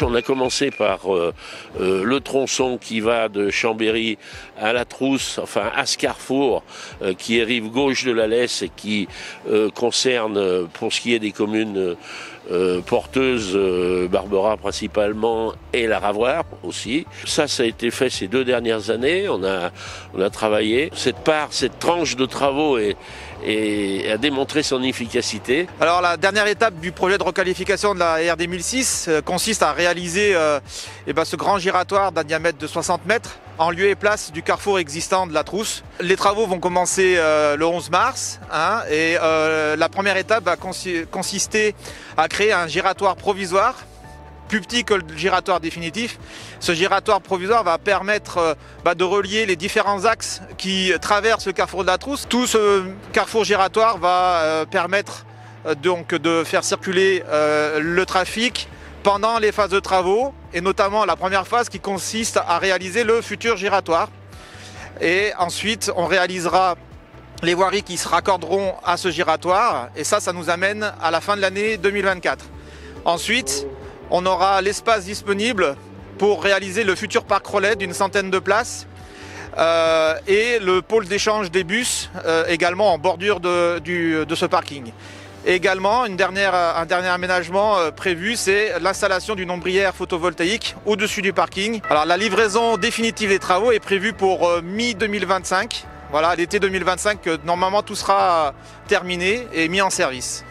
On a commencé par le tronçon qui va de Chambéry à la Trousse, enfin à ce carrefour qui est rive gauche de la Lesse et qui concerne, pour ce qui est des communes porteuses, Barbera principalement et la Ravoire aussi. Ça a été fait ces 2 dernières années. On a travaillé. Cette tranche de travaux a démontré son efficacité. Alors la dernière étape du projet de requalification de la RD 1006 consiste à réaliser ce grand giratoire d'un diamètre de 60 mètres en lieu et place du carrefour existant de la Trousse. Les travaux vont commencer le 11 mars et la première étape va consister à créer un giratoire provisoire plus petit que le giratoire définitif. Ce giratoire provisoire va permettre de relier les différents axes qui traversent le carrefour de la Trousse. Tout ce carrefour giratoire va permettre donc de faire circuler le trafic pendant les phases de travaux, et notamment la première phase qui consiste à réaliser le futur giratoire. Et ensuite, on réalisera les voiries qui se raccorderont à ce giratoire, et ça nous amène à la fin de l'année 2024. Ensuite, on aura l'espace disponible pour réaliser le futur parc relais d'une centaine de places et le pôle d'échange des bus également en bordure de ce parking. Et également, un dernier aménagement prévu, c'est l'installation d'une ombrière photovoltaïque au-dessus du parking. Alors la livraison définitive des travaux est prévue pour mi-2025. Voilà, l'été 2025, normalement tout sera terminé et mis en service.